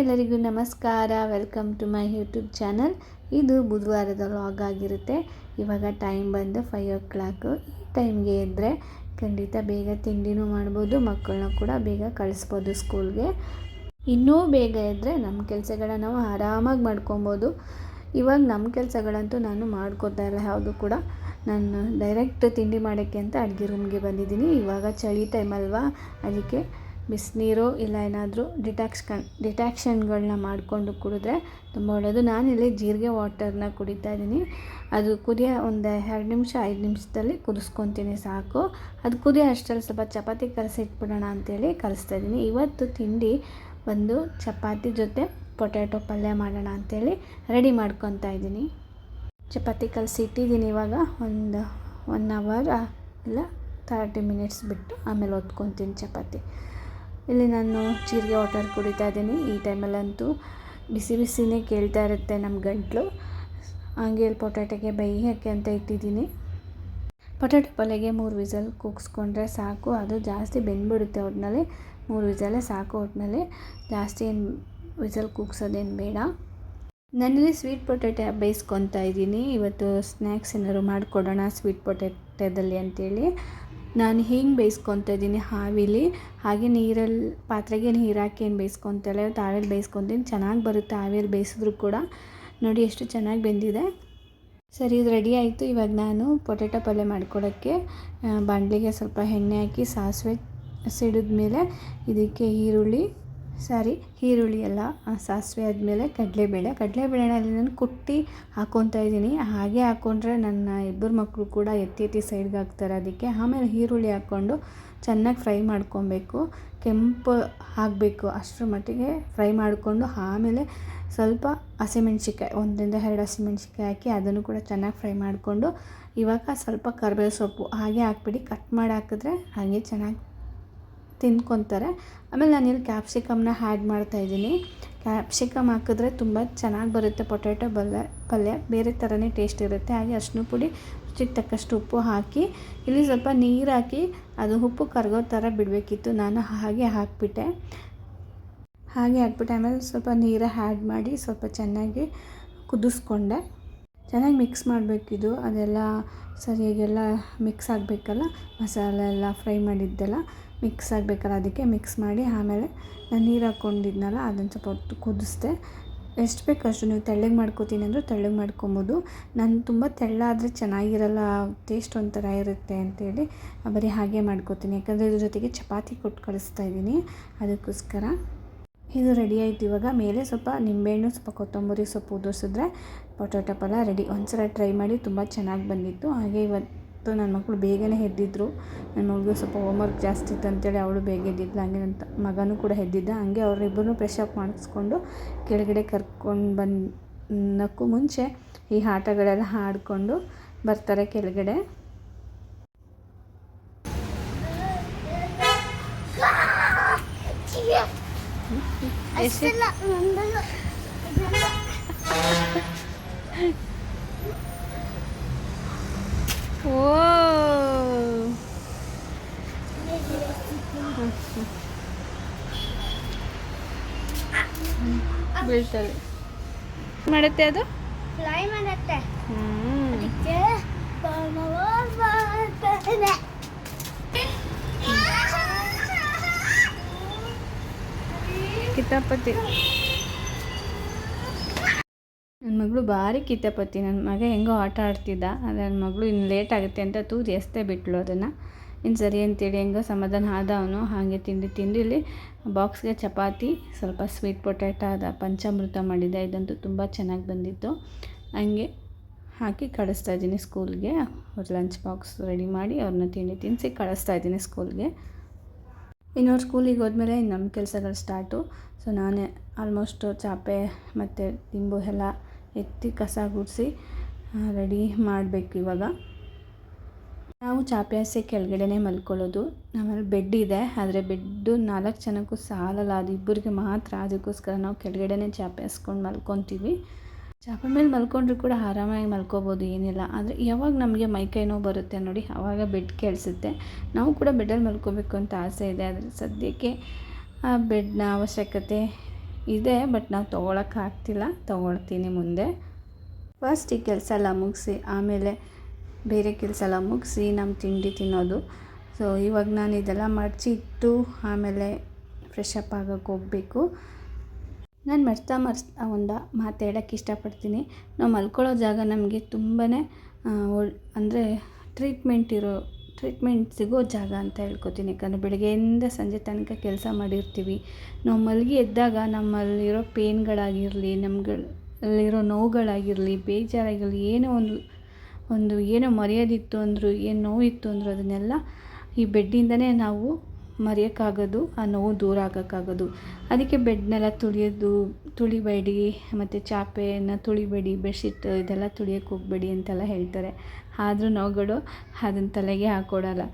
ಎಲ್ಲರಿಗೂ ನಮಸ್ಕಾರ. Welcome to my YouTube channel. ಇದು ಬುಧವಾರದ ವ್ಲಾಗ್ ಆಗಿರುತ್ತೆ. ಇವಾಗ ಟೈಮ್ ಬಂದು 5 o'clock. ಈ ಟೈಮ್ಗೆ ಇದ್ದರೆ ಖಂಡಿತ ಬೇಗ ತಿಂಡಿನೂ ಮಾಡ್ಬೋದು, ಮಕ್ಕಳನ್ನ ಕೂಡ ಬೇಗ ಕಳಿಸ್ಬೋದು ಸ್ಕೂಲ್ಗೆ. ಇನ್ನೂ ಬೇಗ ಇದ್ದರೆ ನಮ್ಮ ಕೆಲಸಗಳನ್ನ ನಾವು ಆರಾಮಾಗಿ ಮಾಡ್ಕೊಬೋದು. ಇವಾಗ ನಮ್ಮ ಕೆಲಸಗಳಂತೂ ನಾನು ಮಾಡ್ಕೋತಾ ಇಲ್ಲ ಯಾವುದು ಕೂಡ. ನಾನು ಡೈರೆಕ್ಟ್ ತಿಂಡಿ ಮಾಡೋಕ್ಕೆ ಅಂತ ಅಡುಗೆ ರೂಮ್ಗೆ ಬಂದಿದ್ದೀನಿ. ಇವಾಗ ಚಳಿ ಟೈಮ್ ಅಲ್ವಾ, ಅದಕ್ಕೆ ಬಿಸಿನೀರು ಇಲ್ಲ ಏನಾದರೂ ಡಿಟಾಕ್ಷನ್ಗಳನ್ನ ಮಾಡಿಕೊಂಡು ಕುಡಿದ್ರೆ ತುಂಬ ಒಳ್ಳೆಯದು. ನಾನಿಲ್ಲಿ ಜೀರಿಗೆ ವಾಟರ್ನ ಕುಡಿತಾ ಇದ್ದೀನಿ. ಅದು ಕುದಿಯೋ ಒಂದು 2 ನಿಮಿಷ 5 ನಿಮಿಷದಲ್ಲಿ ಕುದಿಸ್ಕೊತೀನಿ ಸಾಕು. ಅದು ಕುದಿಯೋ ಅಷ್ಟರಲ್ಲಿ ಸ್ವಲ್ಪ ಚಪಾತಿ ಕಲಸಿಟ್ಬಿಡೋಣ ಅಂತೇಳಿ ಕಲಿಸ್ತಾ ಇದ್ದೀನಿ. ಇವತ್ತು ತಿಂಡಿ ಬಂದು ಚಪಾತಿ ಜೊತೆ ಪೊಟ್ಯಾಟೊ ಪಲ್ಯ ಮಾಡೋಣ ಅಂಥೇಳಿ ರೆಡಿ ಮಾಡ್ಕೊತಾ ಇದ್ದೀನಿ. ಚಪಾತಿ ಕಲಸಿಟ್ಟಿದ್ದೀನಿ. ಇವಾಗ ಒಂದು 1 hour ಇಲ್ಲ 30 minutes ಬಿಟ್ಟು ಆಮೇಲೆ ಒತ್ಕೊತೀನಿ ಚಪಾತಿ. ಇಲ್ಲಿ ನಾನು ಜೀರಿಗೆ ವಾಟರ್ ಕುಡಿತಾ ಇದ್ದೀನಿ. ಈ ಟೈಮಲ್ಲಂತೂ ಬಿಸಿ ಬಿಸಿನೇ ಕೇಳ್ತಾ ಇರುತ್ತೆ ನಮ್ಮ ಗಂಟಲು. ಹಂಗೆ ಇಲ್ಲಿ ಪೊಟ್ಯಾಟೊಗೆ ಬೇಯೋಕ್ಕೆ ಅಂತ ಇಟ್ಟಿದ್ದೀನಿ. ಪೊಟ್ಯಾಟೊ ಪಲ್ಯಗೆ 3 ವಿಸಲ್ ಕೂಗಿಸ್ಕೊಂಡ್ರೆ ಸಾಕು. ಅದು ಜಾಸ್ತಿ ಬೆಂದ್ಬಿಡುತ್ತೆ ಒಟ್ಟಿನಲ್ಲಿ. 3 ವಿಸಲೇ ಸಾಕು. ಒಟ್ಟಿನಲ್ಲಿ ಜಾಸ್ತಿ ಏನು ವಿಸಲ್ ಕೂಗ್ಸೋದೇನು ಬೇಡ. ನಾನಿಲ್ಲಿ ಸ್ವೀಟ್ ಪೊಟ್ಯಾಟೊ ಬೇಯಿಸ್ಕೊತಾ ಇದ್ದೀನಿ. ಇವತ್ತು ಸ್ನ್ಯಾಕ್ಸ್ ಏನಾದ್ರು ಮಾಡಿಕೊಡೋಣ ಸ್ವೀಟ್ ಪೊಟ್ಯಾಟೊದಲ್ಲಿ ಅಂತೇಳಿ ನಾನು ಹಿಂಗೆ ಬೇಯಿಸ್ಕೊತಾ ಇದ್ದೀನಿ ಆವಿಲಿ. ಹಾಗೆ ನೀರಲ್ಲಿ ಪಾತ್ರೆಗೆ ನೀರು ಹಾಕಿ ಏನು ಬೇಯಿಸ್ಕೊತಾಳೆ, ಇವತ್ತು ಆವಿಯಲ್ಲಿ ಬೇಯಿಸ್ಕೊತೀನಿ. ಚೆನ್ನಾಗಿ ಬರುತ್ತೆ ಆವಿಯಲ್ಲಿ ಬೇಯಿಸಿದ್ರು ಕೂಡ. ನೋಡಿ ಎಷ್ಟು ಚೆನ್ನಾಗಿ ಬೆಂದಿದೆ. ಸರಿ, ಇದು ರೆಡಿ ಆಯಿತು. ಇವಾಗ ನಾನು ಪೊಟ್ಯಾಟೊ ಪಲ್ಯ ಮಾಡ್ಕೊಡೋಕ್ಕೆ ಬಾಣಲಿಗೆ ಸ್ವಲ್ಪ ಎಣ್ಣೆ ಹಾಕಿ ಸಾಸಿವೆ ಸಿಡಿದ ಮೇಲೆ ಇದಕ್ಕೆ ಈರುಳ್ಳಿ ಎಲ್ಲ ಸಾಸಿವೆ ಆದಮೇಲೆ ಕಡಲೆಬೇಳೆನ ಅಲ್ಲಿ ನಾನು ಕುಟ್ಟಿ ಹಾಕ್ಕೊತಾ ಇದ್ದೀನಿ. ಹಾಗೆ ಹಾಕ್ಕೊಂಡ್ರೆ ನನ್ನ 2 ಮಕ್ಕಳು ಕೂಡ ಎತ್ತಿ ಸೈಡ್ಗೆ ಹಾಕ್ತಾರೆ. ಅದಕ್ಕೆ ಆಮೇಲೆ ಈರುಳ್ಳಿ ಹಾಕ್ಕೊಂಡು ಚೆನ್ನಾಗಿ ಫ್ರೈ ಮಾಡ್ಕೊಬೇಕು. ಕೆಂಪು ಆಗಬೇಕು ಅಷ್ಟರ ಮಟ್ಟಿಗೆ ಫ್ರೈ ಮಾಡಿಕೊಂಡು ಆಮೇಲೆ ಸ್ವಲ್ಪ ಹಸಿಮೆಣ್ಸಿಕಾಯಿ 1 ಇಂದ 2 ಹಸಿಮೆಣ್ಸಿಕಾಯಿ ಹಾಕಿ ಅದನ್ನು ಕೂಡ ಚೆನ್ನಾಗಿ ಫ್ರೈ ಮಾಡಿಕೊಂಡು ಇವಾಗ ಸ್ವಲ್ಪ ಕರಿಬೇವು ಸೊಪ್ಪು ಹಾಗೆ ಹಾಕ್ಬಿಟ್ಟು ಕಟ್ ಮಾಡಿ ಹಾಕಿದ್ರೆ ಹಾಗೆ ಚೆನ್ನಾಗಿ ತಿಂದ್ಕೊತಾರೆ. ಆಮೇಲೆ ನಾನಿಲ್ಲಿ ಕ್ಯಾಪ್ಸಿಕಮ್ನ ಆ್ಯಡ್ ಮಾಡ್ತಾಯಿದ್ದೀನಿ. ಕ್ಯಾಪ್ಸಿಕಮ್ ಹಾಕಿದ್ರೆ ತುಂಬ ಚೆನ್ನಾಗಿ ಬರುತ್ತೆ ಪೊಟ್ಯಾಟೊ ಪಲ್ಯ, ಬೇರೆ ಥರನೇ ಟೇಸ್ಟ್ ಇರುತ್ತೆ. ಹಾಗೆ ಅರಿಶಿನ ಪುಡಿ, ರುಚಿಗೆ ತಕ್ಕಷ್ಟು ಉಪ್ಪು ಹಾಕಿ ಇಲ್ಲಿ ಸ್ವಲ್ಪ ನೀರು ಹಾಕಿ ಅದು ಉಪ್ಪು ಕರಗೋ ಥರ ಬಿಡಬೇಕಿತ್ತು. ನಾನು ಹಾಗೆ ಹಾಕಿಬಿಟ್ಟೆ. ಆಮೇಲೆ ಸ್ವಲ್ಪ ನೀರು ಆ್ಯಡ್ ಮಾಡಿ ಸ್ವಲ್ಪ ಚೆನ್ನಾಗಿ ಕುದಿಸ್ಕೊಂಡೆ. ಚೆನ್ನಾಗಿ ಮಿಕ್ಸ್ ಮಾಡಬೇಕಿದು. ಅದೆಲ್ಲ ಸರಿಯಾಗೆಲ್ಲ ಮಿಕ್ಸ್ ಆಗಬೇಕಲ್ಲ, ಮಸಾಲೆ ಎಲ್ಲ ಫ್ರೈ ಮಾಡಿದ್ದೆಲ್ಲ ಮಿಕ್ಸ್ ಆಗಬೇಕಲ್ಲ, ಅದಕ್ಕೆ ಮಿಕ್ಸ್ ಮಾಡಿ ಆಮೇಲೆ ನಾನು ನೀರು ಹಾಕ್ಕೊಂಡಿದ್ನಲ್ಲ ಅದನ್ನು ಸ್ವಲ್ಪ ಹೊತ್ತು ಕುದಿಸ್ದೆ. ಎಷ್ಟು ಬೇಕಷ್ಟು ನೀವು ತೆಳ್ಳಗೆ ಮಾಡ್ಕೋತೀನಿ ಅಂದರೂ ತೆಳ್ಳಗೆ ಮಾಡ್ಕೊಬೋದು. ನಾನು ತುಂಬ ತೆಳ್ಳಾದರೆ ಚೆನ್ನಾಗಿರಲ್ಲ, ಟೇಸ್ಟ್ ಒಂಥರ ಇರುತ್ತೆ ಅಂತೇಳಿ ಬರೀ ಹಾಗೆ ಮಾಡ್ಕೋತೀನಿ. ಯಾಕಂದರೆ ಇದ್ರ ಜೊತೆಗೆ ಚಪಾತಿ ಕೊಟ್ಟು ಕಳಿಸ್ತಾ ಇದ್ದೀನಿ, ಅದಕ್ಕೋಸ್ಕರ. ಇದು ರೆಡಿ ಆಯಿತು. ಇವಾಗ ಮೇಲೆ ಸ್ವಲ್ಪ ನಿಂಬೆಹಣ್ಣು, ಸ್ವಲ್ಪ ಕೊತ್ತಂಬರಿ ಸೊಪ್ಪು ಉದುರಿಸಿದ್ರೆ ಪೊಟ್ಯಾಟೊ ಪಲ್ಯ ರೆಡಿ. ಒಂದ್ಸಲ ಟ್ರೈ ಮಾಡಿ, ತುಂಬ ಚೆನ್ನಾಗಿ ಬಂದಿತ್ತು. ಹಾಗೆ ಇವತ್ತು ನನ್ನ ಮಕ್ಕಳು ಬೇಗನೆ ಎದ್ದಿದ್ರು. ನನ್ನ ಮಗಳು ಸ್ವಲ್ಪ ಹೋಮ್ವರ್ಕ್ ಜಾಸ್ತಿ ಇತ್ತು ಅಂತೇಳಿ ಅವಳು ಬೇಗ ಎದ್ದಿದ್ಲು. ಹಂಗೆ ನನ್ನ ಮಗನೂ ಕೂಡ ಎದ್ದಿದ್ದ. ಹಂಗೆ ಅವರಿಬ್ಬರನ್ನೂ ಫ್ರೆಶ್ ಅಪ್ ಮಾಡಿಸ್ಕೊಂಡು ಕೆಳಗಡೆ ಕರ್ಕೊಂಡು ಬಂದಕ್ಕೂ ಮುಂಚೆ ಈ ಆಟಗಳೆಲ್ಲ ಆಡಿಕೊಂಡು ಬರ್ತಾರೆ ಕೆಳಗಡೆ. ಓ ಬೀಳ್ತದೆ. ಮಾಡುತ್ತೆ ಅದು ಫ್ಲೈ ಮಾಡುತ್ತೆ. ಕಿತಾಪತಿ. ನನ್ನ ಮಗಳು ಭಾರಿ ಕಿತಾಪತಿ. ನನ್ನ ಮಗ ಹೆಂಗೋ ಆಟ ಆಡ್ತಿದ್ದ, ಆದರೆ ನನ್ನ ಮಗಳು ಇನ್ನು ಲೇಟ್ ಆಗುತ್ತೆ ಅಂತ ತೂದು ಎಸ್ತೇ ಬಿಟ್ಲು ಅದನ್ನು. ಇನ್ನು ಸರಿ ಅಂತೇಳಿ ಹೆಂಗೋ ಸಮಾಧಾನ ಆದ ಅವನು. ಹಾಗೆ ತಿಂಡಿ ಇಲ್ಲಿ ಬಾಕ್ಸ್ಗೆ ಚಪಾತಿ, ಸ್ವಲ್ಪ ಸ್ವೀಟ್ ಪೊಟ್ಯಾಟೊ ಪಂಚಾಮೃತ ಮಾಡಿದ್ದೆ. ಇದಂತೂ ತುಂಬ ಚೆನ್ನಾಗಿ ಬಂದಿತ್ತು. ಹಂಗೆ ಹಾಕಿ ಕಳಿಸ್ತಾ ಇದ್ದೀನಿ ಸ್ಕೂಲ್ಗೆ. ಅವ್ರ ಲಂಚ್ ಬಾಕ್ಸ್ ರೆಡಿ ಮಾಡಿ ಅವ್ರನ್ನ ತಿನ್ನಿಸಿ ಕಳಿಸ್ತಾ ಇದ್ದೀನಿ ಸ್ಕೂಲ್ಗೆ. ಇನ್ನು ಅವ್ರು ಸ್ಕೂಲಿಗೆ ಹೋದ್ಮೇಲೆ ನಮ್ಮ ಕೆಲಸಗಳು ಸ್ಟಾರ್ಟು. ಸೊ ನಾನೇ ಆಲ್ಮೋಸ್ಟು ಚಾಪೆ ಮತ್ತು ದಿಂಬು ಎಲ್ಲ ಎತ್ತಿ ಕಸ ಗುಡಿಸಿ ರೆಡಿ ಮಾಡಬೇಕು. ಇವಾಗ ನಾವು ಚಾಪೆ ಹಾಸಿ ಕೆಳಗಡೆನೇ ಮಲ್ಕೊಳ್ಳೋದು. ನಮ್ಮಲ್ಲಿ ಬೆಡ್ ಇದೆ, ಆದರೆ ಬೆಡ್ಡು 4 ಜನಕ್ಕೂ ಸಾಲಲ್ಲ, ಅದು ಇಬ್ಬರಿಗೆ ಮಾತ್ರ. ಅದಕ್ಕೋಸ್ಕರ ನಾವು ಕೆಳಗಡೆನೇ ಚಾಪೆ ಹಾಸ್ಕೊಂಡು ಮಲ್ಕೊತೀವಿ. ಚಾಪೆ ಮೇಲೆ ಮಲ್ಕೊಂಡ್ರೂ ಕೂಡ ಆರಾಮಾಗಿ ಮಲ್ಕೋಬೋದು, ಏನಿಲ್ಲ. ಆದರೆ ಯಾವಾಗ ನಮಗೆ ಮೈಕೈ ನೋವು ಬರುತ್ತೆ ನೋಡಿ, ಆವಾಗ ಬೆಡ್ ಕೇಳಿಸುತ್ತೆ. ನಾವು ಕೂಡ ಬೆಡ್ಡಲ್ಲಿ ಮಲ್ಕೋಬೇಕು ಅಂತ ಆಸೆ ಇದೆ, ಆದರೆ ಸದ್ಯಕ್ಕೆ ಆ ಬೆಡ್ನ ಅವಶ್ಯಕತೆ ಇದೆ, ಬಟ್ ನಾವು ತೊಗೊಳಕ್ಕಾಗ್ತಿಲ್ಲ, ತೊಗೊಳ್ತೀನಿ ಮುಂದೆ. ಫಸ್ಟ್ ಈ ಕೆಲಸ ಎಲ್ಲ ಮುಗಿಸಿ ಆಮೇಲೆ ಬೇರೆ ಕೆಲಸ ಎಲ್ಲ ಮುಗಿಸಿ ನಮ್ಮ ತಿಂಡಿ ತಿನ್ನೋದು. ಸೊ ಇವಾಗ ನಾನು ಇದೆಲ್ಲ ಮಡಚಿ ಇಟ್ಟು ಆಮೇಲೆ ಫ್ರೆಶ್ ಅಪ್ ಆಗೋಕ್ಕೆ ಹೋಗಬೇಕು. ನಾನು ಮರ್ತಾ ಒಂದು ಮಾತು ಹೇಳೋಕ್ಕೆ ಇಷ್ಟಪಡ್ತೀನಿ. ನಾವು ಮಲ್ಕೊಳ್ಳೋ ಜಾಗ ನಮಗೆ ತುಂಬಾ ಅಂದರೆ ಟ್ರೀಟ್ಮೆಂಟ್ ಸಿಗೋ ಜಾಗ ಅಂತ ಹೇಳ್ಕೊತೀನಿ. ಯಾಕಂದರೆ ಬೆಳಗ್ಗೆಯಿಂದ ಸಂಜೆ ತನಕ ಕೆಲಸ ಮಾಡಿರ್ತೀವಿ. ನಾವು ಮಲಗಿ ಎದ್ದಾಗ ನಮ್ಮಲ್ಲಿರೋ ಪೇನ್ಗಳಾಗಿರಲಿ, ನಮ್ಗಳಲ್ಲಿರೋ ನೋವುಗಳಾಗಿರಲಿ, ಬೇಜಾರಾಗಿರಲಿ, ಏನೋ ಮರೆಯೋದಿತ್ತು ಅಂದರು, ಏನು ನೋವಿತ್ತು ಅಂದರು ಅದನ್ನೆಲ್ಲ ಈ ಬೆಡ್ಡಿಂದನೇ ನಾವು ಮರೆಯೋಕ್ಕಾಗೋದು, ಆ ನೋವು ದೂರ ಆಗೋಕ್ಕಾಗೋದು. ಅದಕ್ಕೆ ಬೆಡ್ನೆಲ್ಲ ತುಳಿಬೇಡಿ, ಮತ್ತು ಚಾಪೆಯನ್ನು ತುಳಿಬೇಡಿ, ಬೆಡ್ಶೀಟ್ ಇದೆಲ್ಲ ತುಳಿಯೋಕ್ಕೆ ಹೋಗಬೇಡಿ ಅಂತೆಲ್ಲ ಹೇಳ್ತಾರೆ. ಆದರೂ ನಾವುಗಳು ಅದನ್ನು ತಲೆಗೆ ಹಾಕ್ಕೊಡಲ್ಲ.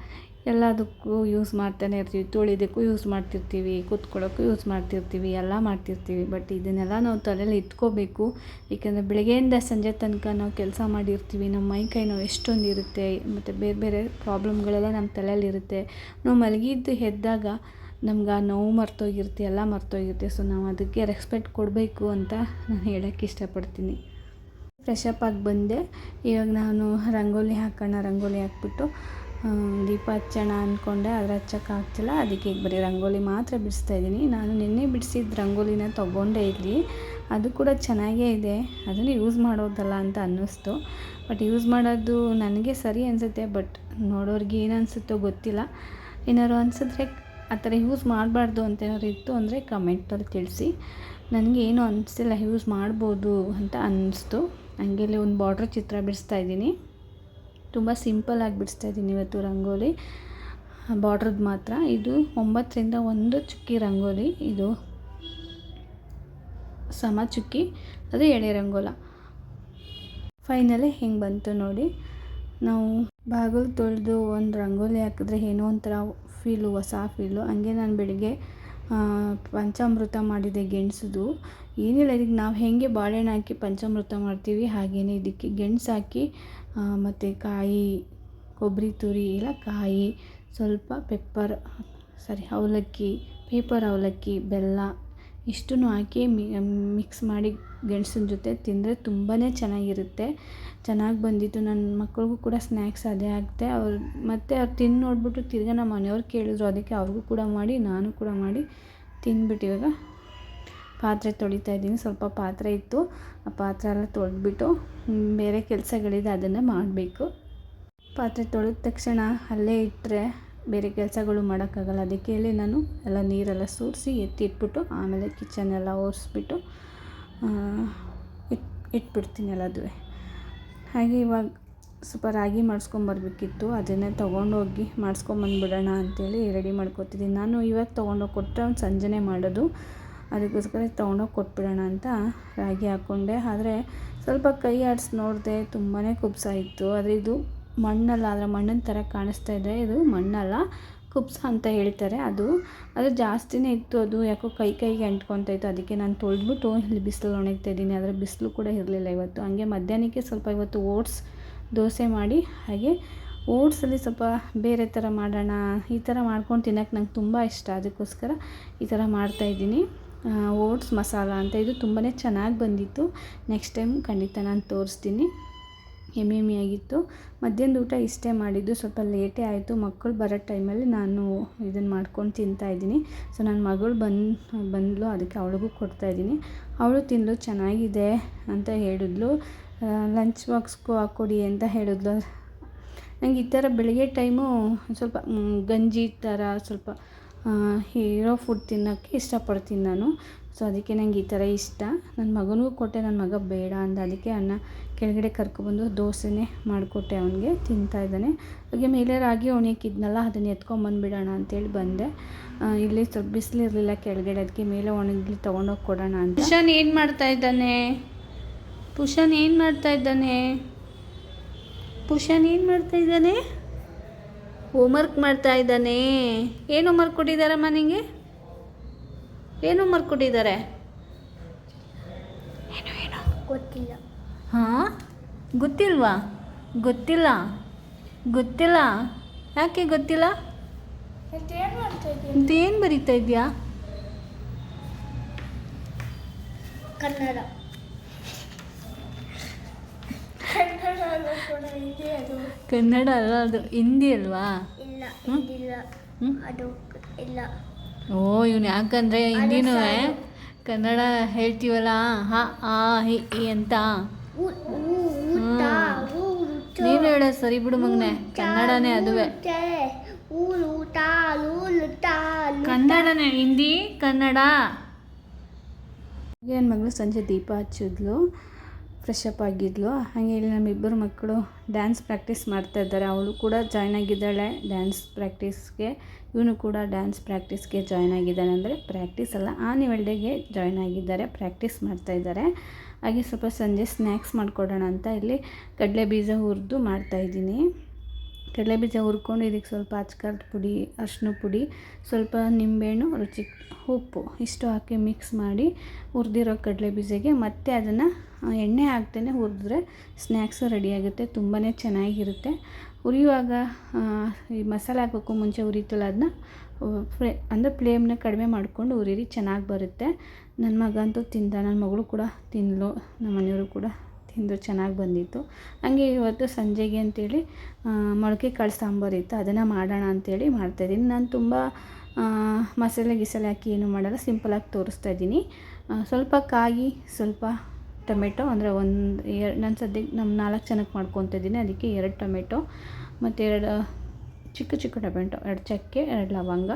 ಎಲ್ಲದಕ್ಕೂ ಯೂಸ್ ಮಾಡ್ತಾನೆ ಇರ್ತೀವಿ. ತುಳಿಯೋದಕ್ಕೂ ಯೂಸ್ ಮಾಡ್ತಿರ್ತೀವಿ, ಕೂತ್ಕೊಳ್ಳೋಕ್ಕೂ ಯೂಸ್ ಮಾಡ್ತಿರ್ತೀವಿ, ಎಲ್ಲ ಮಾಡ್ತಿರ್ತೀವಿ. ಬಟ್ ಇದನ್ನೆಲ್ಲ ನಾವು ತಲೆಯಲ್ಲಿ ಇಟ್ಕೋಬೇಕು. ಏಕೆಂದರೆ ಬೆಳಗ್ಗೆಯಿಂದ ಸಂಜೆ ತನಕ ನಾವು ಕೆಲಸ ಮಾಡಿರ್ತೀವಿ. ನಮ್ಮ ಮೈ ಕೈ ನೋವು ಎಷ್ಟೊಂದು ಇರುತ್ತೆ, ಮತ್ತು ಬೇರೆ ಬೇರೆ ಪ್ರಾಬ್ಲಮ್ಗಳೆಲ್ಲ ನಮ್ಮ ತಲೆಯಲ್ಲಿರುತ್ತೆ. ನಾವು ಮಲಗಿದ್ದು ಎದ್ದಾಗ ನಮ್ಗೆ ಆ ನೋವು ಮರ್ತೋಗಿರುತ್ತೆ, ಎಲ್ಲ ಮರ್ತೋಗಿರುತ್ತೆ. ಸೊ ನಾವು ಅದಕ್ಕೆ ರೆಸ್ಪೆಕ್ಟ್ ಕೊಡಬೇಕು ಅಂತ ನಾನು ಹೇಳೋಕ್ಕೆ ಇಷ್ಟಪಡ್ತೀನಿ. ಫ್ರೆಶ್ ಅಪ್ ಆಗಿ ಬಂದೆ. ಇವಾಗ ನಾನು ರಂಗೋಲಿ ಹಾಕ್ಬಿಟ್ಟು ದೀಪ ಹಚ್ಚೋಣ ಅಂದ್ಕೊಂಡೆ, ಆದರೆ ಹಚ್ಚೋಕ್ಕಾಗ್ತಿಲ್ಲ. ಅದಕ್ಕೆ ಈಗ ಬರೀ ರಂಗೋಲಿ ಮಾತ್ರ ಬಿಡಿಸ್ತಾಯಿದ್ದೀನಿ. ನಾನು ನಿನ್ನೆ ಬಿಡಿಸಿದ ರಂಗೋಲಿನ ತೊಗೊಂಡೇ ಇಲ್ಲಿ, ಅದು ಕೂಡ ಚೆನ್ನಾಗೇ ಇದೆ. ಅದನ್ನು ಯೂಸ್ ಮಾಡೋದಲ್ಲ ಅಂತ ಅನ್ನಿಸ್ತು. ಬಟ್ ಯೂಸ್ ಮಾಡೋದು ನನಗೆ ಸರಿ ಅನಿಸುತ್ತೆ, ಬಟ್ ನೋಡೋರಿಗೆ ಏನು ಅನಿಸುತ್ತೋ ಗೊತ್ತಿಲ್ಲ. ಏನಾದ್ರು ಅನಿಸಿದ್ರೆ ಆ ಥರ ಯೂಸ್ ಮಾಡಬಾರ್ದು ಅಂತ ಏನಾದ್ರು ಇತ್ತು ಅಂದರೆ ಕಮೆಂಟಲ್ಲಿ ತಿಳಿಸಿ. ನನಗೆ ಏನೂ ಅನಿಸಿಲ್ಲ, ಯೂಸ್ ಮಾಡ್ಬೋದು ಅಂತ ಅನ್ನಿಸ್ತು. ಹಂಗೆ ಇಲ್ಲಿ ಒಂದು ಬಾರ್ಡ್ರ್ ಚಿತ್ರ ಬಿಡಿಸ್ತಾಯಿದ್ದೀನಿ. ತುಂಬ ಸಿಂಪಲ್ಲಾಗಿ ಬಿಡಿಸ್ತಾಯಿದ್ದೀನಿ ಇವತ್ತು ರಂಗೋಲಿ, ಬಾರ್ಡ್ರದ್ದು ಮಾತ್ರ. ಇದು 9ರಿಂದ 1 ಚುಕ್ಕಿ ರಂಗೋಲಿ. ಇದು ಸಮ ಚುಕ್ಕಿ, ಅದು ಎಳೆ ರಂಗೋಲ. ಫೈನಲಿ ಹಿಂಗೆ ಬಂತು ನೋಡಿ. ನಾವು ಬಾಗಿಲು ತೊಳೆದು ಒಂದು ರಂಗೋಲಿ ಹಾಕಿದ್ರೆ ಏನೋ ಒಂಥರ ಫೀಲು, ಹೊಸ ಫೀಲು. ಹಂಗೆ ನಾನು ಬೆಳಿಗ್ಗೆ ಪಂಚಾಮೃತ ಮಾಡಿದೆ ಗೆಣಸುದು. ಏನಿಲ್ಲ, ಇದಕ್ಕೆ ನಾವು ಹೇಗೆ ಬಾಳೆಹಣ್ಣು ಹಾಕಿ ಪಂಚಾಮೃತ ಮಾಡ್ತೀವಿ ಹಾಗೆಯೇ ಇದಕ್ಕೆ ಗೆಣಸು ಹಾಕಿ ಮತ್ತು ಕಾಯಿ, ಕೊಬ್ಬರಿ ತುರಿ ಇಲ್ಲ ಕಾಯಿ, ಸ್ವಲ್ಪ ಅವಲಕ್ಕಿ, ಪೇಪರ್ ಅವಲಕ್ಕಿ, ಬೆಲ್ಲ ಇಷ್ಟನ್ನು ಹಾಕಿ ಮಿಕ್ಸ್ ಮಾಡಿ ಗೆಣಸಿನ ಜೊತೆ ತಿಂದರೆ ತುಂಬಾ ಚೆನ್ನಾಗಿರುತ್ತೆ. ಚೆನ್ನಾಗಿ ಬಂದಿತ್ತು. ನನ್ನ ಮಕ್ಕಳಿಗೂ ಕೂಡ ಸ್ನ್ಯಾಕ್ಸ್ ಅದೇ ಆಗುತ್ತೆ. ಅವ್ರು ತಿಂದು ನೋಡಿಬಿಟ್ಟು ತಿರ್ಗಿ ನಮ್ಮ ಮನೆಯವ್ರು ಕೇಳಿದ್ರು, ಅದಕ್ಕೆ ಅವ್ರಿಗೂ ಕೂಡ ಮಾಡಿ ನಾನು ಕೂಡ ಮಾಡಿ ತಿಂದ್ಬಿಟ್ಟು ಇವಾಗ ಪಾತ್ರೆ ತೊಳಿತಾ ಇದ್ದೀನಿ. ಸ್ವಲ್ಪ ಪಾತ್ರೆ ಇತ್ತು, ಆ ಪಾತ್ರೆ ಎಲ್ಲ ತೊಳೆದ್ಬಿಟ್ಟು ಬೇರೆ ಕೆಲಸಗಳಿದೆ ಅದನ್ನು ಮಾಡಬೇಕು. ಪಾತ್ರೆ ತೊಳೆದ ತಕ್ಷಣ ಅಲ್ಲೇ ಇಟ್ಟರೆ ಬೇರೆ ಕೆಲಸಗಳು ಮಾಡೋಕ್ಕಾಗಲ್ಲ. ಅದಕ್ಕೆ ಇಲ್ಲಿ ನಾನು ಎಲ್ಲ ನೀರೆಲ್ಲ ಸೋರಿಸಿ ಎತ್ತಿಟ್ಬಿಟ್ಟು ಆಮೇಲೆ ಕಿಚನೆಲ್ಲ ಒರೆಸ್ಬಿಟ್ಟು ಇಟ್ಬಿಡ್ತೀನಿ ಎಲ್ಲದೂ. ಹಾಗೆ ಇವಾಗ ಸ್ವಲ್ಪ ರಾಗಿ ಮಾಡಿಸ್ಕೊಂಬರ್ಬೇಕಿತ್ತು, ಅದನ್ನೇ ತೊಗೊಂಡೋಗಿ ಮಾಡಿಸ್ಕೊಂಬಂದ್ಬಿಡೋಣ ಅಂಥೇಳಿ ರೆಡಿ ಮಾಡ್ಕೊತಿದ್ದೀನಿ. ನಾನು ಇವಾಗ ತೊಗೊಂಡೋಗಿ ಕೊಟ್ಟರೆ ಒಂದು ಸಂಜೆನೇ ಮಾಡೋದು, ಅದಕ್ಕೋಸ್ಕರ ತೊಗೊಂಡೋಗಿ ಕೊಟ್ಬಿಡೋಣ ಅಂತ ರಾಗಿ ಹಾಕ್ಕೊಂಡೆ. ಆದರೆ ಸ್ವಲ್ಪ ಕೈ ಆಡಿಸಿ ನೋಡಿದೆ, ತುಂಬಾ ಕುಬ್ಸ ಇತ್ತು. ಆದರೆ ಇದು ಮಣ್ಣಲ್ಲ, ಆದರೆ ಮಣ್ಣಿನ ಥರ ಕಾಣಿಸ್ತಾ ಇದೆ. ಇದು ಮಣ್ಣಲ್ಲ, ಕುಬ್ಸ ಅಂತ ಹೇಳ್ತಾರೆ. ಅದು ಜಾಸ್ತಿನೇ ಇತ್ತು. ಅದು ಯಾಕೋ ಕೈಗೆ ಅಂಟ್ಕೊತಾ ಇತ್ತು. ಅದಕ್ಕೆ ನಾನು ತೊಳೆದ್ಬಿಟ್ಟು ಇಲ್ಲಿ ಬಿಸಿಲು ಒಣಗ್ತಾ ಇದ್ದೀನಿ. ಆದರೆ ಬಿಸಿಲು ಕೂಡ ಇರಲಿಲ್ಲ ಇವತ್ತು. ಹಂಗೆ ಮಧ್ಯಾಹ್ನಕ್ಕೆ ಸ್ವಲ್ಪ ಇವತ್ತು ಓಟ್ಸ್ ದೋಸೆ ಮಾಡಿ, ಹಾಗೆ ಓಟ್ಸಲ್ಲಿ ಸ್ವಲ್ಪ ಬೇರೆ ಥರ ಮಾಡೋಣ, ಈ ಥರ ಮಾಡ್ಕೊಂಡು ತಿನ್ನೋಕ್ಕೆ ನಂಗೆ ತುಂಬ ಇಷ್ಟ. ಅದಕ್ಕೋಸ್ಕರ ಈ ಥರ ಮಾಡ್ತಾಯಿದ್ದೀನಿ. ಓಟ್ಸ್ ಮಸಾಲ ಅಂತ, ಇದು ತುಂಬಾ ಚೆನ್ನಾಗಿ ಬಂದಿತ್ತು. ನೆಕ್ಸ್ಟ್ ಟೈಮ್ ಖಂಡಿತ ನಾನು ತೋರಿಸ್ತೀನಿ. ಆಗಿತ್ತು. ಮಧ್ಯಾಹ್ನದ ಊಟ ಇಷ್ಟೇ ಮಾಡಿದ್ದು, ಸ್ವಲ್ಪ ಲೇಟೇ ಆಯಿತು. ಮಕ್ಕಳು ಬರೋ ಟೈಮಲ್ಲಿ ನಾನು ಇದನ್ನು ಮಾಡ್ಕೊಂಡು ತಿಂತಾಯಿದ್ದೀನಿ. ಸೊ ನನ್ನ ಮಗಳು ಬಂದಳು, ಅದಕ್ಕೆ ಅವಳಿಗೂ ಕೊಡ್ತಾಯಿದ್ದೀನಿ. ಅವಳು ತಿಂದಳು, ಚೆನ್ನಾಗಿದೆ ಅಂತ ಹೇಳಿದ್ಲು. ಲಂಚ್ ಬಾಕ್ಸ್ಗೂ ಹಾಕ್ಕೊಡಿ ಅಂತ ಹೇಳಿದ್ಲು. ನನಗೆ ಈ ಥರ ಬೆಳಗ್ಗೆ ಟೈಮು ಸ್ವಲ್ಪ ಗಂಜಿ ಥರ ಸ್ವಲ್ಪ ಹೀರೋ ಫುಡ್ ತಿನ್ನೋಕ್ಕೆ ಇಷ್ಟಪಡ್ತೀನಿ ನಾನು. ಸೊ ಅದಕ್ಕೆ ನನಗೆ ಈ ಥರ ಇಷ್ಟ. ನನ್ನ ಮಗನಿಗೂ ಕೊಟ್ಟೆ, ನನ್ನ ಮಗ ಬೇಡ ಅಂದ. ಅದಕ್ಕೆ ಅನ್ನ ಕೆಳಗಡೆ ಕರ್ಕೊಬಂದು ದೋಸೆನೇ ಮಾಡಿಕೊಟ್ಟೆ, ಅವನಿಗೆ ತಿಂತಾಯಿದ್ದಾನೆ. ಹಾಗೆ ಮೇಲೆ ರಾಗಿ ಒಣಗಿದ್ನಲ್ಲ, ಅದನ್ನು ಎತ್ಕೊಂಬಂದುಬಿಡೋಣ ಅಂತೇಳಿ ಬಂದೆ. ಇಲ್ಲಿ ಸ್ವಲ್ಪ ಬಿಸಿಲಿರಲಿಲ್ಲ ಕೆಳಗಡೆ, ಅದಕ್ಕೆ ಮೇಲೆ ಒಣಗಿ ತೊಗೊಂಡೋಗಿ ಕೊಡೋಣ ಅಂತ. ಪುಷನ್ ಏನು ಮಾಡ್ತಾಯಿದ್ದಾನೆ? ಹೋಮ್ವರ್ಕ್ ಮಾಡ್ತಾಯಿದ್ದಾನೆ. ಏನು ಹೋಮ್ವರ್ಕ್ ಕೊಟ್ಟಿದ್ದಾರಮ್ಮ ನಿನಗೆ? ಏನು ಹೋಮ್ವರ್ಕ್ ಕೊಟ್ಟಿದ್ದಾರೆ? ಏನು ಗೊತ್ತಿಲ್ಲ. ಹಾಂ, ಗೊತ್ತಿಲ್ವಾ? ಗೊತ್ತಿಲ್ಲ. ಯಾಕೆ ಗೊತ್ತಿಲ್ಲ? ಏನು ಮಾಡ್ತಾ ಇದ್ದೀನಿ? ಏನು ಬರೀತಾ ಇದೆಯಾ? ಕನ್ನಡ ಕನ್ನಡ ಅಲ್ಲ, ಅದು ಹಿಂದಿ ಅಲ್ವಾ? ಇಲ್ಲ ಇಲ್ಲ ಅದು ಇಲ್ಲ. ಓ ಇವನು ಯಾಕಂದರೆ ಹಿಂದಿನೂ ಕನ್ನಡ ಹೇಳ್ತೀವಲ್ಲ ಹಾ ಆ ಹಿ ಈ ಅಂತ. ನೀನು ಹೇಳ ಸರಿ ಬಿಡು ಮಗನೆ, ಕನ್ನಡನೇ ಅದುವೇ. ಕನ್ನಡನೇ, ಹಿಂದಿ ಕನ್ನಡ. ಏನು ಮಗಳು ಸಂಜೆ ದೀಪ ಹಚ್ಚಿದ್ಲು, ಫ್ರೆಶ್ ಅಪ್ ಆಗಿದ್ಲು. ಹಾಗೆ ಇಲ್ಲಿ ನಮ್ಮಿಬ್ಬರು ಮಕ್ಕಳು ಡ್ಯಾನ್ಸ್ ಪ್ರಾಕ್ಟೀಸ್ ಮಾಡ್ತಾಯಿದ್ದಾರೆ. ಅವಳು ಕೂಡ ಜಾಯ್ನ್ ಆಗಿದ್ದಾಳೆ ಡ್ಯಾನ್ಸ್ ಪ್ರಾಕ್ಟೀಸ್ಗೆ, ಇವನು ಕೂಡ ಡ್ಯಾನ್ಸ್ ಪ್ರಾಕ್ಟೀಸ್ಗೆ ಜಾಯ್ನ್ ಆಗಿದ್ದಾನೆ. ಅಂದರೆ ಪ್ರಾಕ್ಟೀಸ್ ಅಲ್ಲ, ಆನ್ಯುವಲ್ ಡೇಗೆ ಜಾಯ್ನ್ ಆಗಿದ್ದಾರೆ, ಪ್ರಾಕ್ಟೀಸ್ ಮಾಡ್ತಾಯಿದ್ದಾರೆ. ಹಾಗೆ ಸ್ವಲ್ಪ ಸಂಜೆ ಸ್ನ್ಯಾಕ್ಸ್ ಮಾಡಿಕೊಡೋಣ ಅಂತ ಇಲ್ಲಿ ಕಡಲೆ ಬೀಜ ಹುರಿದು ಮಾಡ್ತಾಯಿದ್ದೀನಿ. ಕಡಲೆ ಬೀಜ ಹುರ್ಕೊಂಡು ಇದಕ್ಕೆ ಸ್ವಲ್ಪ ಅಚ್ಕಾರದ ಪುಡಿ, ಅರಿಶಿನ ಪುಡಿ, ಸ್ವಲ್ಪ ನಿಂಬೆಹಣ್ಣು, ರುಚಿಗೆ ಉಪ್ಪು ಇಷ್ಟು ಹಾಕಿ ಮಿಕ್ಸ್ ಮಾಡಿ ಹುರಿದಿರೋ ಕಡಲೆ ಬೀಜಗೆ ಮತ್ತೆ ಅದನ್ನು ಎಣ್ಣೆ ಹಾಕ್ತೇನೆ ಹುರಿದ್ರೆ ಸ್ನ್ಯಾಕ್ಸು ರೆಡಿಯಾಗುತ್ತೆ. ತುಂಬಾ ಚೆನ್ನಾಗಿರುತ್ತೆ. ಹುರಿಯುವಾಗ ಈ ಮಸಾಲೆ ಹಾಕೋಕ್ಕೂ ಮುಂಚೆ ಹುರಿತಲ್ಲ, ಅದನ್ನ ಅಂದರೆ ಫ್ಲೇಮ್ನ ಕಡಿಮೆ ಮಾಡಿಕೊಂಡು ಹುರಿರಿ, ಚೆನ್ನಾಗಿ ಬರುತ್ತೆ. ನನ್ನ ಮಗ ಅಂತೂ ತಿಂದ, ನನ್ನ ಮಗಳು ಕೂಡ ತಿಂದಳು, ನಮ್ಮ ಮನೆಯವರು ಕೂಡ ತಿಂದು ಚೆನ್ನಾಗಿ ಬಂದಿತ್ತು. ಹಾಗೆ ಇವತ್ತು ಸಂಜೆಗೆ ಅಂತೇಳಿ ಮೊಳಕೆ ಕಾಳು ಸಾಂಬಾರು ಇತ್ತು, ಅದನ್ನು ಮಾಡೋಣ ಅಂಥೇಳಿ ಮಾಡ್ತಾಯಿದ್ದೀನಿ. ನಾನು ತುಂಬ ಮಸಾಲೆ ಗಿಸಾಲೆ ಹಾಕಿ ಏನು ಮಾಡಲ್ಲ, ಸಿಂಪಲಾಗಿ ತೋರಿಸ್ತಾ ಇದ್ದೀನಿ. ಸ್ವಲ್ಪ ಕಾಯಿ, ಸ್ವಲ್ಪ ಟೊಮೆಟೊ, ಅಂದರೆ ನಾನು ಸದ್ಯಕ್ಕೆ ನಮ್ಮ 4 ಜನಕ್ಕೆ ಮಾಡ್ಕೊತಾ ಇದ್ದೀನಿ, ಅದಕ್ಕೆ 2 ಟೊಮೆಟೊ ಮತ್ತು 2 ಚಿಕ್ಕ ಟೊಮೆಟೊ, 2 ಚಕ್ಕೆ, 2 ಲವಂಗ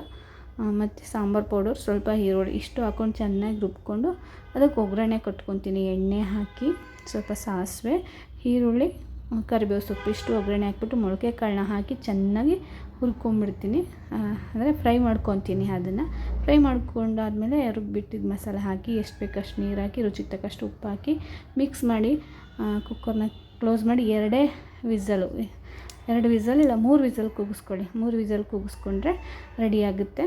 ಮತ್ತು ಸಾಂಬಾರು ಪೌಡರ್, ಸ್ವಲ್ಪ ಈರುಳ್ಳಿ ಇಷ್ಟು ಹಾಕ್ಕೊಂಡು ಚೆನ್ನಾಗಿ ರುಬ್ಕೊಂಡು ಅದಕ್ಕೆ ಒಗ್ಗರಣೆ ಕೊಟ್ಕೊತೀನಿ. ಎಣ್ಣೆ ಹಾಕಿ ಸ್ವಲ್ಪ ಸಾಸಿವೆ, ಈರುಳ್ಳಿ, ಕರಿಬೇವು ಸೊಪ್ಪು ಇಷ್ಟು ಒಗ್ಗರಣೆ ಹಾಕ್ಬಿಟ್ಟು ಮೊಳಕೆ ಕಾಳನ್ನ ಹಾಕಿ ಚೆನ್ನಾಗಿ ಹುರ್ಕೊಂಬಿಡ್ತೀನಿ. ಅಂದರೆ ಫ್ರೈ ಮಾಡ್ಕೊತೀನಿ. ಅದನ್ನು ಫ್ರೈ ಮಾಡ್ಕೊಂಡಾದಮೇಲೆ ರುಬ್ಬಿಟ್ಟಿದ್ದ ಮಸಾಲೆ ಹಾಕಿ ಎಷ್ಟು ಬೇಕಷ್ಟು ನೀರು ಹಾಕಿ ರುಚಿಗೆ ತಕ್ಕಷ್ಟು ಉಪ್ಪು ಹಾಕಿ ಮಿಕ್ಸ್ ಮಾಡಿ ಕುಕ್ಕರ್ನ ಕ್ಲೋಸ್ ಮಾಡಿ 2 ವಿಸಲ್ ಇಲ್ಲ 3 ವಿಸಲ್ ಕೂಗಿಸ್ಕೊಳ್ಳಿ. 3 ವಿಸಲ್ ಕೂಗಿಸ್ಕೊಂಡ್ರೆ ರೆಡಿಯಾಗುತ್ತೆ.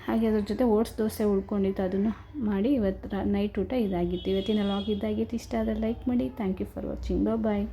ಹಾಗೆ ಅದ್ರ ಜೊತೆ ಓಟ್ಸ್ ದೋಸೆ ಉಳ್ಕೊಂಡಿತ್ತು, ಅದನ್ನು ಮಾಡಿ ಇವತ್ತು ನೈಟ್ ಊಟ ಇದಾಗಿತ್ತು. ಇವತ್ತಿನ ವ್ಲಾಗ್ ಇದಾಗಿತ್ತು. ಇಷ್ಟ ಆದರೆ ಲೈಕ್ ಮಾಡಿ. Thank you for watching. Bye.